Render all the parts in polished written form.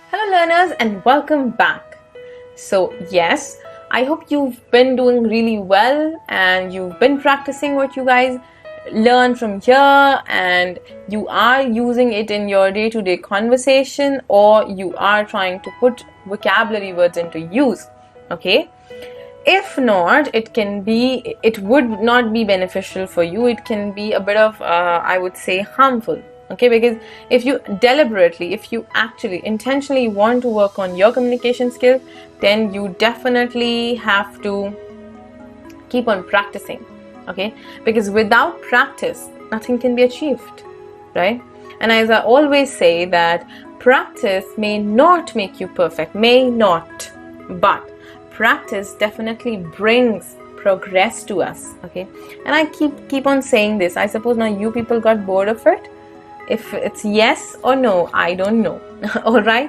Hello learners and welcome back. So yes, I hope you've been doing really well and you've been practicing what you guys learned from here and you are using it in your day-to-day conversation, or you are trying to put vocabulary words into use. Okay? If not, it would not be beneficial for you. It can be a bit of, I would say, harmful. Okay, because if you actually intentionally want to work on your communication skills, then you definitely have to keep on practicing. Okay, because without practice, nothing can be achieved, right? And as I always say, that practice may not make you perfect, but practice definitely brings progress to us. Okay, and I keep on saying this. I suppose now you people got bored of it. If it's yes or no, I don't know. All right.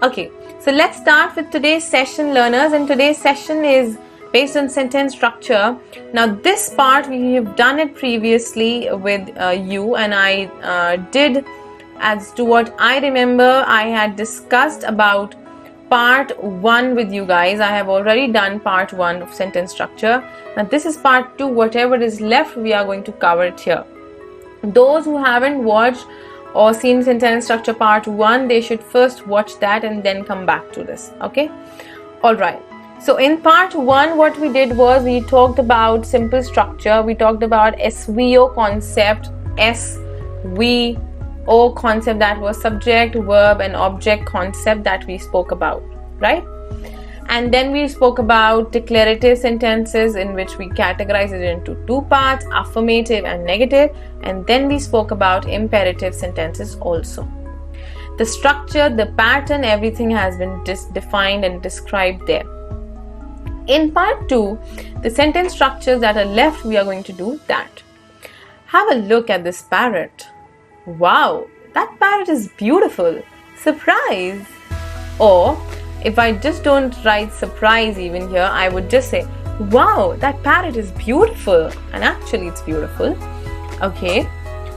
Okay. So let's start with today's session, learners. And today's session is based on sentence structure. Now, this part we have done it previously with you, and I did, as to what I remember, I had discussed about part 1 with you guys. I have already done part 1 of sentence structure. Now, this is part 2. Whatever is left, we are going to cover it here. Those who haven't watched or seen sentence structure part 1, they should first watch that and then come back to this. Okay, all right. So in part 1, what we did was we talked about simple structure. We talked about SVO concept, SVO concept, that was subject, verb and object concept that we spoke about, right? And then we spoke about declarative sentences, in which we categorize it into 2 parts, affirmative and negative. And then we spoke about imperative sentences also. The structure, the pattern, everything has been defined and described there. In part 2, the sentence structures that are left, we are going to do that. Have a look at this parrot. Wow, that parrot is beautiful. Surprise! Or if I just don't write surprise even here, I would just say, wow, that parrot is beautiful. And actually it's beautiful. Okay.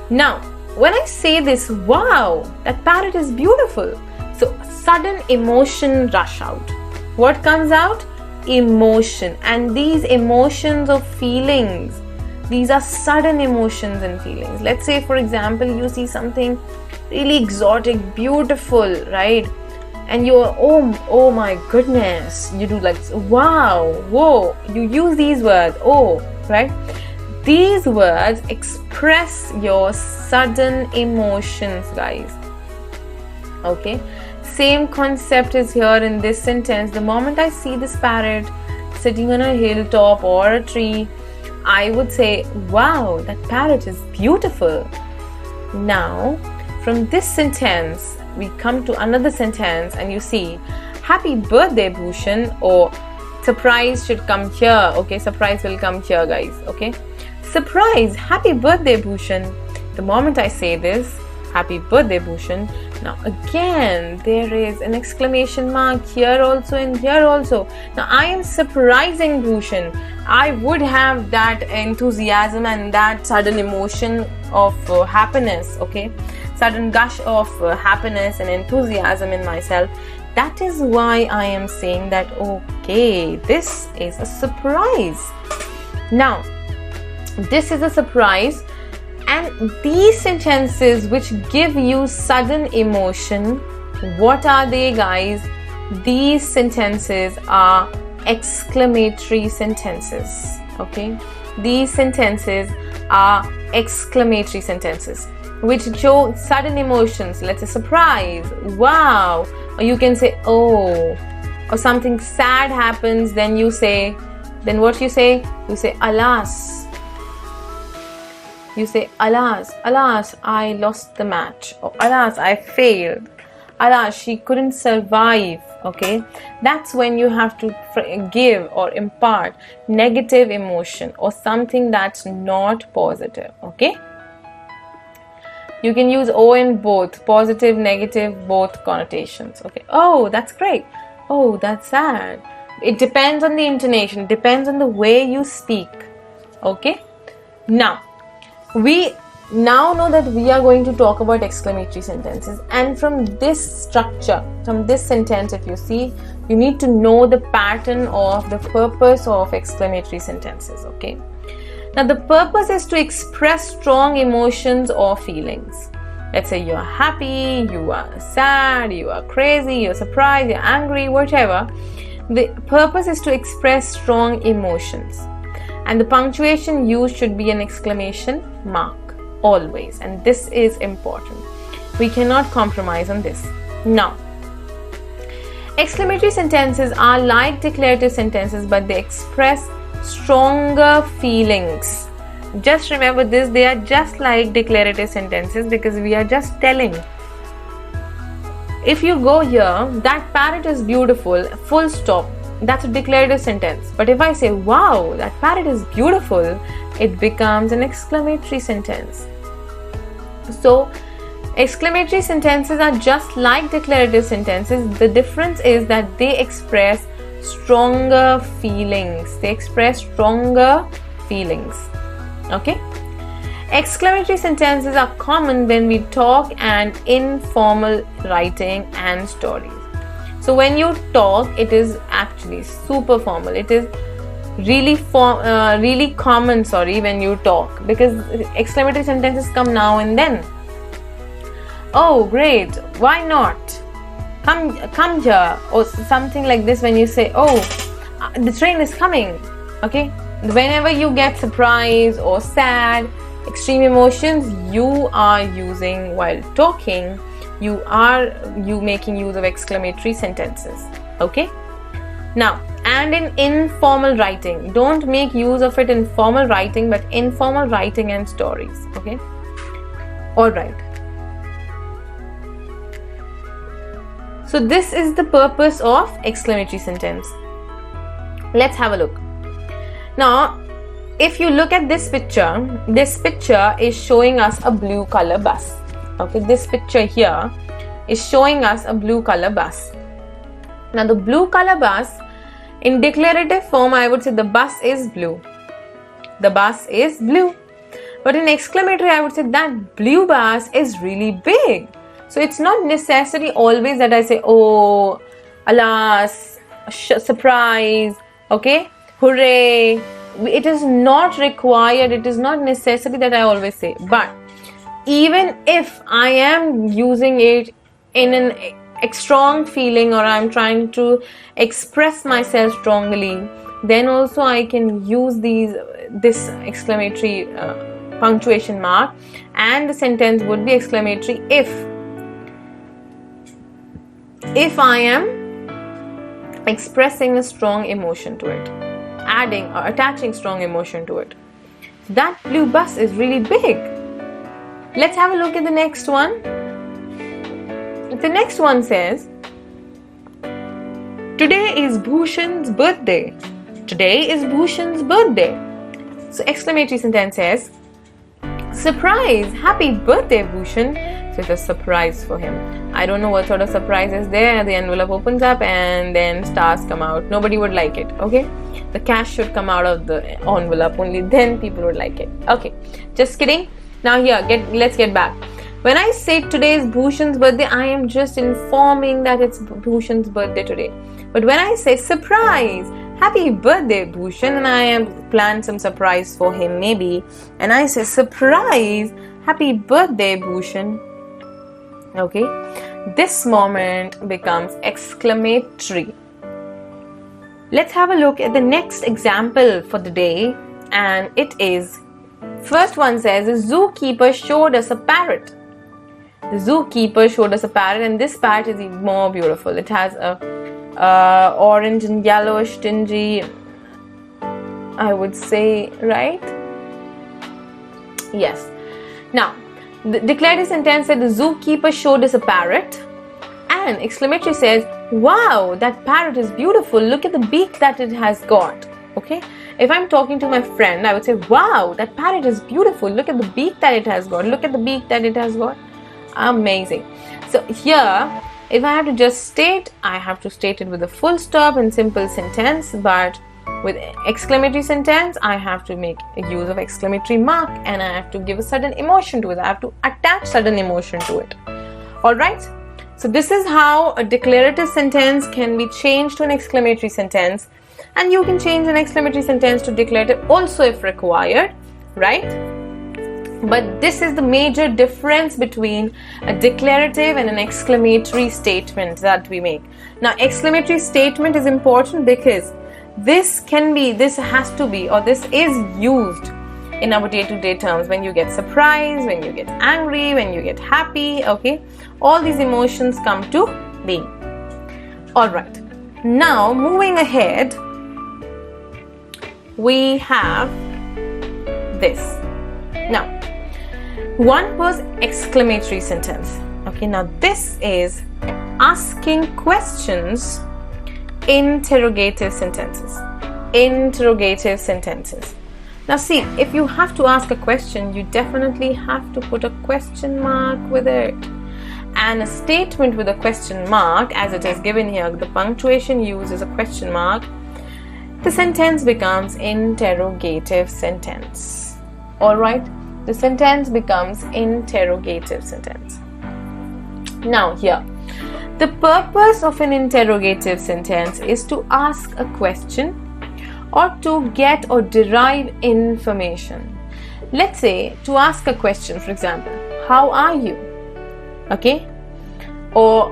Now, when I say this, wow, that parrot is beautiful. So sudden emotion rush out. What comes out? Emotion. And these emotions or feelings, these are sudden emotions and feelings. Let's say, for example, you see something really exotic, beautiful, right? And you're, oh my goodness, you do like, wow, whoa, you use these words, oh, right? These words express your sudden emotions, guys. Okay, same concept is here in this sentence. The moment I see this parrot sitting on a hilltop or a tree, I would say, wow, that parrot is beautiful. Now, from this sentence, we come to another sentence and you see, happy birthday Bhushan, or surprise should come here. Okay, surprise will come here, guys. Okay, surprise, happy birthday Bhushan. The moment I say this, happy birthday Bhushan, now again there is an exclamation mark here also and here also. Now I am surprising Bhushan. I would have that enthusiasm and that sudden emotion of happiness. Okay, sudden gush of happiness and enthusiasm in myself. That is why I am saying that, okay, this is a surprise. Now, this is a surprise, and these sentences which give you sudden emotion, what are they, guys? These sentences are exclamatory sentences. Okay, these sentences are exclamatory sentences which show sudden emotions. Let's say surprise, wow, or you can say oh, or something sad happens, then you say, then what you say? You say alas. You say alas, alas, I lost the match, or alas, I failed, alas, she couldn't survive. Okay, that's when you have to give or impart negative emotion or something that's not positive. Okay, you can use O in both, positive, negative, both connotations. Okay, oh, that's great. Oh, that's sad. It depends on the intonation, depends on the way you speak. Okay, now we now know that we are going to talk about exclamatory sentences, and from this structure, from this sentence, if you see, you need to know the pattern of the purpose of exclamatory sentences. Okay, now the purpose is to express strong emotions or feelings. Let's say you're happy, you are sad, you are crazy, you're surprised, you're angry, whatever. The purpose is to express strong emotions, and the punctuation used should be an exclamation mark always, and this is important. We cannot compromise on this. Now, exclamatory sentences are like declarative sentences, but they express stronger feelings. Just remember this, they are just like declarative sentences because we are just telling. If you go here, that parrot is beautiful, full stop, that's a declarative sentence. But if I say, wow, that parrot is beautiful, it becomes an exclamatory sentence. So exclamatory sentences are just like declarative sentences. The difference is that they express stronger feelings. They express stronger feelings. Okay? Exclamatory sentences are common when we talk and in formal writing and stories. So when you talk, it is actually super formal. It is really common, when you talk, because exclamatory sentences come now and then. Oh, great! Why not? Come here, or something like this. When you say, oh, the train is coming. Okay. Whenever you get surprised or sad, extreme emotions, you are using while talking. You making use of exclamatory sentences. Okay. Now, and in informal writing, don't make use of it in formal writing, but informal writing and stories. Okay. All right. So this is the purpose of exclamatory sentence. Let's have a look. Now, if you look at this picture is showing us a blue color bus. Okay, this picture here is showing us a blue color bus. Now, the blue color bus, in declarative form, I would say the bus is blue. The bus is blue. But in exclamatory, I would say that blue bus is really big. So it's not necessary always that I say, oh, alas, surprise, okay, hooray. It is not required, it is not necessary that I always say. But even if I am using it in a strong feeling, or I'm trying to express myself strongly, then also I can use this exclamatory punctuation mark, and the sentence would be exclamatory if I am expressing a strong emotion to it, adding or attaching strong emotion to it. That blue bus is really big. Let's have a look at the next one. The next one says, today is Bhushan's birthday. Today is Bhushan's birthday. So exclamatory sentence says, surprise, happy birthday Bhushan. So it's a surprise for him. I don't know what sort of surprise is there. The envelope opens up and then stars come out. Nobody would like it. Okay, the cash should come out of the envelope, only then people would like it. Okay, just kidding. Now here, let's get back. When I say today is Bhushan's birthday, I am just informing that it's Bhushan's birthday today. But when I say surprise, happy birthday Bhushan, and I have planned some surprise for him maybe, and I say surprise, happy birthday Bhushan, okay, this moment becomes exclamatory. Let's have a look at the next example for the day, and it is, first one says, the zookeeper showed us a parrot. The zookeeper showed us a parrot, and this parrot is even more beautiful. It has a orange and yellowish tingy, I would say, right? Yes. Now, the declarative sentence said the zookeeper showed us a parrot, and exclamatory says, wow, that parrot is beautiful. Look at the beak that it has got. Okay, if I'm talking to my friend, I would say, wow, that parrot is beautiful. Look at the beak that it has got. Look at the beak that it has got. Amazing. So here, if I have to just state, I have to state it with a full stop in simple sentence, but With exclamatory sentence, I have to make use of exclamatory mark and I have to give a certain emotion to it. I have to attach certain emotion to it. Alright? So this is how a declarative sentence can be changed to an exclamatory sentence, and you can change an exclamatory sentence to declarative also if required, right? But this is the major difference between a declarative and an exclamatory statement that we make. Now, exclamatory statement is important because this has to be, or this is used in our day-to-day terms when you get surprised, when you get angry, when you get happy, okay? All these emotions come to being. Alright, now moving ahead, we have this. Now, one was exclamatory sentence. Okay, now this is asking questions, interrogative sentences. Interrogative sentences. Now see, if you have to ask a question, you definitely have to put a question mark with it. And a statement with a question mark, as it is given here, the punctuation used is a question mark, the sentence becomes interrogative sentence. Alright, the sentence becomes interrogative sentence. Now here, the purpose of an interrogative sentence is to ask a question or to get or derive information. Let's say to ask a question, for example, how are you? Okay, or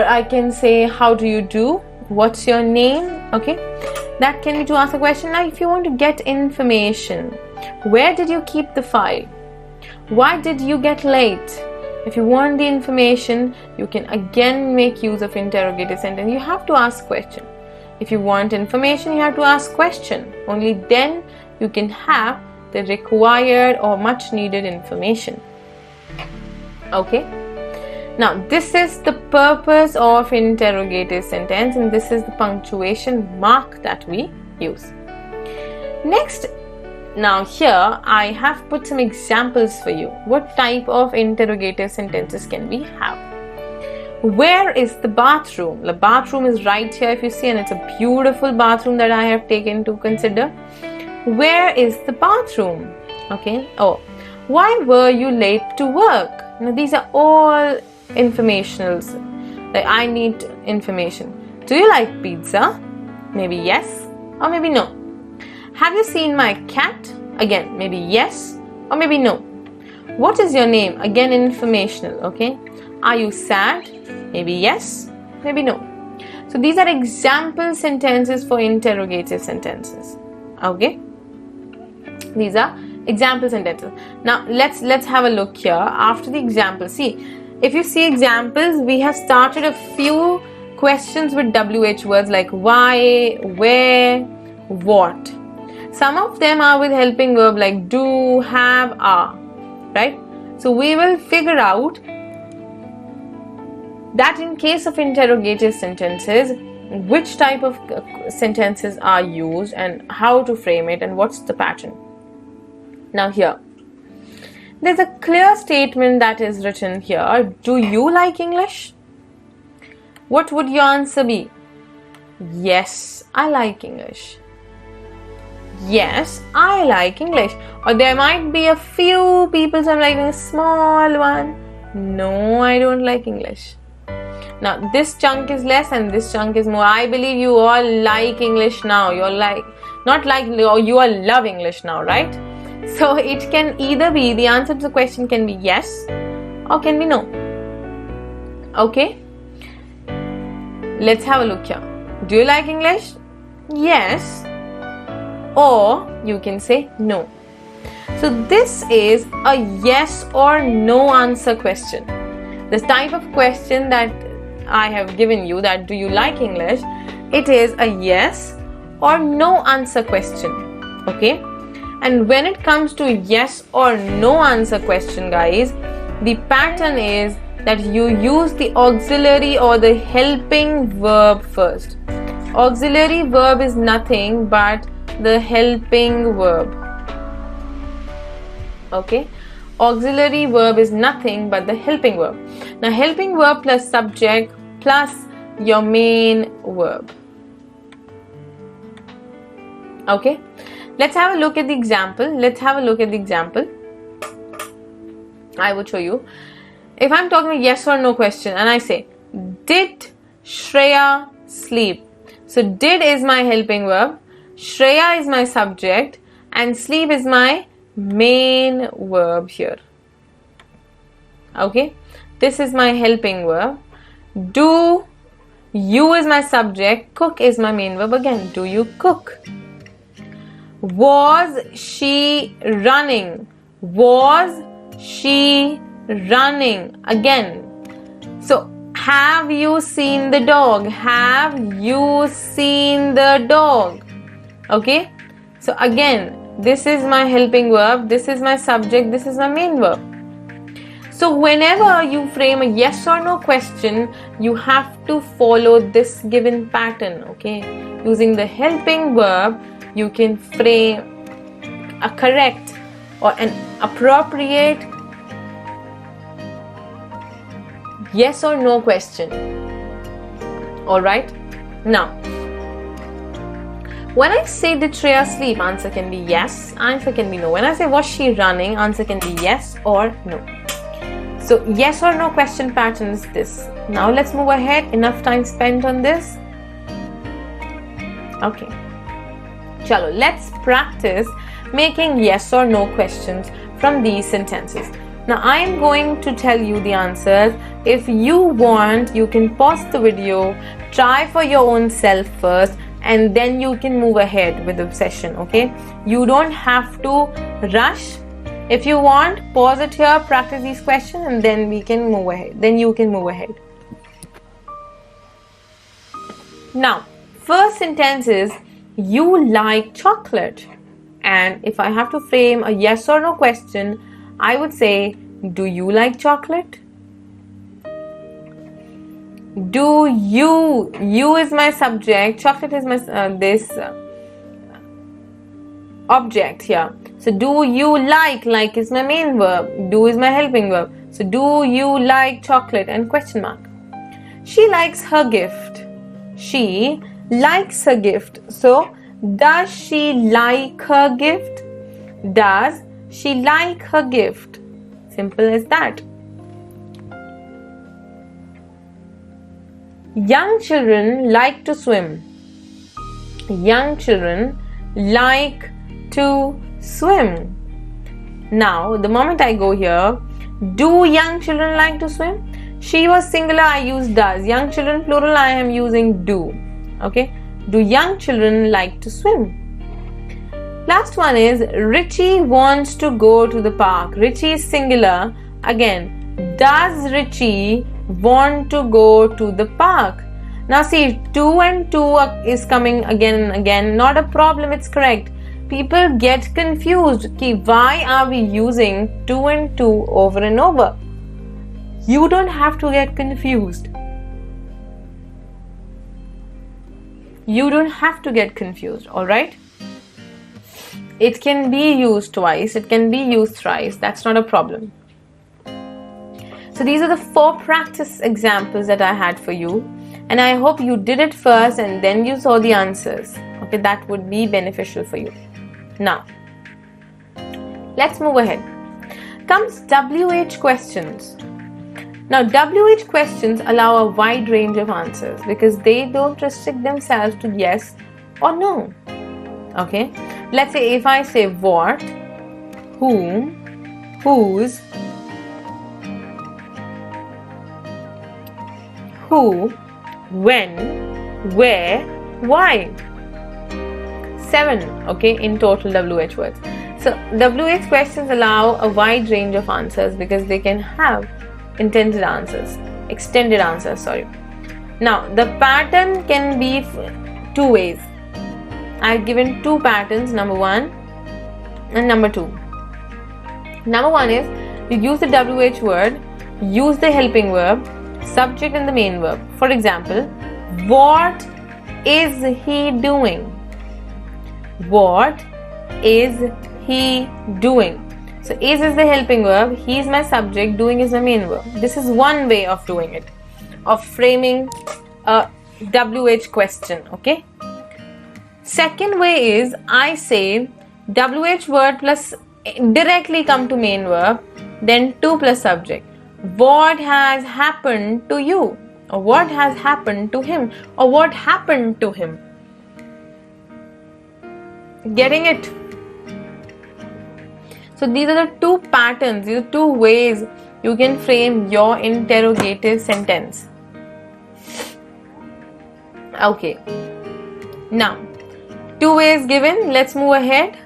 I can say, how do you do? What's your name? Okay, that can be to ask a question. Now, if you want to get information, where did you keep the file? Why did you get late? If you want the information, you can again make use of interrogative sentence. You have to ask question. If you want information, you have to ask question. Only then you can have the required or much needed information. Okay. Now, this is the purpose of interrogative sentence, and this is the punctuation mark that we use. Next, now here I have put some examples for you. What type of interrogative sentences can we have? Where is the bathroom? The bathroom is right here, if you see, and it's a beautiful bathroom that I have taken to consider. Where is the bathroom? Okay. Oh, why were you late to work? Now, these are all informationals. Like, I need information. Do you like pizza? Maybe yes or maybe no. Have you seen my cat? Again, maybe yes or maybe no. What is your name? Again, informational. Okay. Are you sad? Maybe yes, maybe no. So these are example sentences for interrogative sentences. Okay. These are example sentences. Now let's have a look here. After the example, see, if you see examples, we have started a few questions with WH words like why, where, what. Some of them are with helping verb like do, have, are, right? So we will figure out that in case of interrogative sentences, which type of sentences are used and how to frame it and what's the pattern. Now here, there's a clear statement that is written here. Do you like English? What would your answer be? Yes, I like English. Yes, I like English. Or there might be a few people who are like a small one. No, I don't like English. Now this chunk is less and this chunk is more. I believe you all like English now. You're like, not like, you all love English now, right? So it can either be, the answer to the question can be yes or can be no. Okay? Let's have a look here. Do you like English? Yes. Or you can say no. So this is a yes or no answer question. This type of question that I have given you, that do you like English, it is a yes or no answer question. Okay? And when it comes to yes or no answer question, guys, the pattern is that you use the auxiliary or the helping verb first. Auxiliary verb is nothing but the helping verb. Okay? Auxiliary verb is nothing but the helping verb. Now, helping verb plus subject plus your main verb. Okay, let's have a look at the example. I would show you. If I'm talking a yes or no question and I say, did Shreya sleep? So did is my helping verb, Shreya is my subject, and sleep is my main verb here. Okay, this is my helping verb. Do you is my subject, cook is my main verb again. Do you cook? Was she running? Was she running? Again. So have you seen the dog? Have you seen the dog? Okay. So again, this is my helping verb, this is my subject, this is my main verb. So whenever you frame a yes or no question, you have to follow this given pattern. Okay. Using the helping verb, you can frame a correct or an appropriate yes or no question. Alright? Now, when I say did Shreya sleep, answer can be yes, answer can be no. When I say was she running, answer can be yes or no. So yes or no question pattern is this. Now let's move ahead. Enough time spent on this. Okay. Chalo, let's practice making yes or no questions from these sentences. Now I am going to tell you the answers. If you want, you can pause the video, try for your own self first, and then you can move ahead with the session. Okay, you don't have to rush. If you want, pause it here, practice these questions, and then we can move ahead. Then you can move ahead. Now, first sentence is, you like chocolate. And if I have to frame a yes or no question, I would say, do you like chocolate? Do you is my subject, chocolate is my object here. So do you like is my main verb, do is my helping verb. So do you like chocolate and question mark. She likes her gift. She likes her gift. So does she like her gift? Does she like her gift? Simple as that. Young children like to swim. Young children like to swim. Now, the moment I go here, do young children like to swim? She was singular, I use does. Young children plural, I am using do. Okay. Do young children like to swim? Last one is, Richie wants to go to the park. Richie is singular. Again, does Richie want to go to the park? Now see, 2 and 2 is coming again and again. Not a problem, it's correct. People get confused. Why are we using 2 and 2 over and over? You don't have to get confused. You don't have to get confused, alright? It can be used twice, it can be used thrice, that's not a problem. So these are the 4 practice examples that I had for you, and I hope you did it first and then you saw the answers. Okay, that would be beneficial for you. Now, let's move ahead. Comes WH questions. Now, WH questions allow a wide range of answers because they don't restrict themselves to yes or no. Okay, let's say if I say what, whom, whose, who, when, where, why. 7, okay, in total WH words. So WH questions allow a wide range of answers because they can have extended answers. Now the pattern can be 2 ways. I've given 2 patterns, number 1 and number 2. Number 1 is, you use the WH word, use the helping verb, subject and the main verb. For example, what is he doing? What is he doing? So is the helping verb, he is my subject, doing is my main verb. This is one way of doing it, of framing a WH question, okay? Second way is I say WH word plus directly come to main verb, then to plus subject. What has happened to you? Or what has happened to him? Or what happened to him? Getting it? So these are the two patterns, these are two ways you can frame your interrogative sentence. Okay. Now, two ways given. Let's move ahead.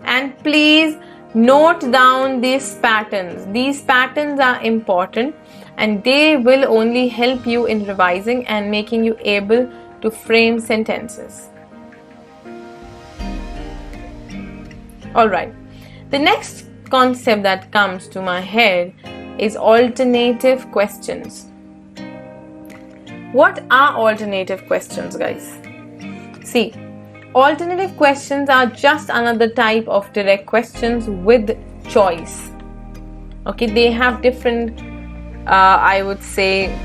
And please note down these patterns. These patterns are important and they will only help you in revising and making you able to frame sentences. Alright. The next concept that comes to my head is alternative questions. What are alternative questions, guys? See, alternative questions are just another type of direct questions with choice. Okay, they have different, I would say,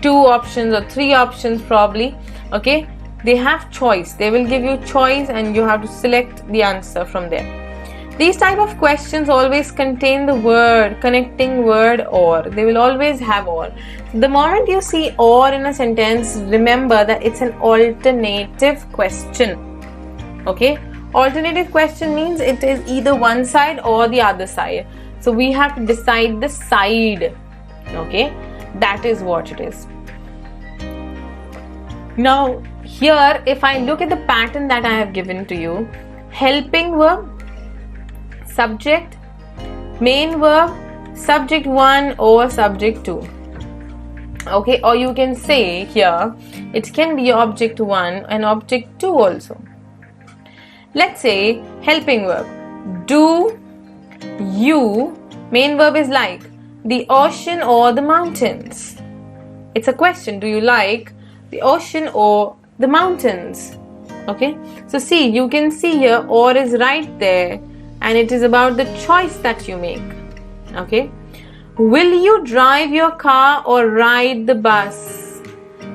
2 options or 3 options probably. Okay, they have choice. They will give you choice and you have to select the answer from there. These type of questions always contain the word, connecting word or. They will always have or. The moment you see or in a sentence, remember that it's an alternative question. Okay? Alternative question means it is either one side or the other side. So we have to decide the side. Okay? That is what it is. Now, here, if I look at the pattern that I have given to you, helping verb, subject, main verb, subject 1 or subject 2. Okay, or you can say here it can be object 1 and object 2 also. Let's say helping verb, do you, main verb is like the ocean or the mountains. It's a question, do you like the ocean or the mountains? Okay, so see, you can see here or is right there. And it is about the choice that you make. Okay. Will you drive your car or ride the bus?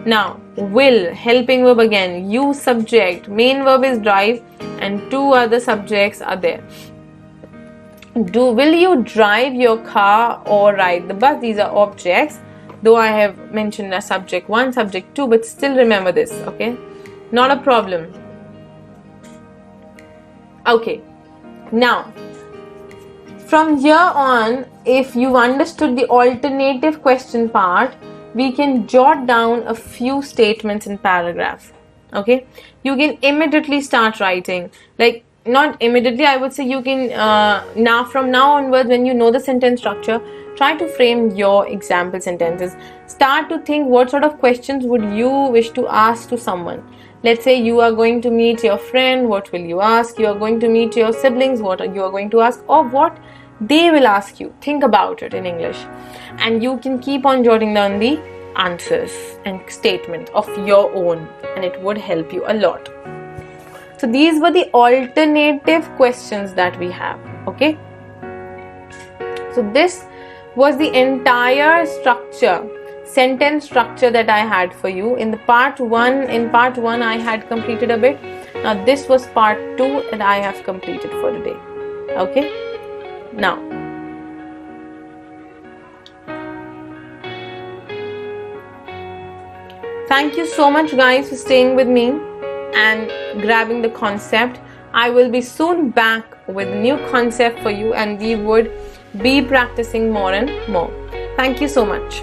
Now, will, helping verb again, you subject, main verb is drive and 2 other subjects are there. Will you drive your car or ride the bus? These are objects. Though I have mentioned a subject 1, subject 2, but still remember this. Okay. Not a problem. Okay. Now, from here on, if you've understood the alternative question part, we can jot down a few statements in paragraph. Okay, you can immediately start writing. Like, not immediately, I would say you can, from now onwards, when you know the sentence structure, try to frame your example sentences. Start to think what sort of questions would you wish to ask to someone. Let's say you are going to meet your friend, what will you ask? You are going to meet your siblings, what you are going to ask? Or what they will ask you. Think about it in English. And you can keep on jotting down the answers and statement of your own. And it would help you a lot. So these were the alternative questions that we have. Okay. So this was the entire structure. Sentence structure that I had for you. In part 1 I had completed a bit. Now this was part 2 that I have completed for today. Okay. Now, thank you so much guys for staying with me and grabbing the concept. I will be soon back with a new concept for you and we would be practicing more and more. Thank you so much.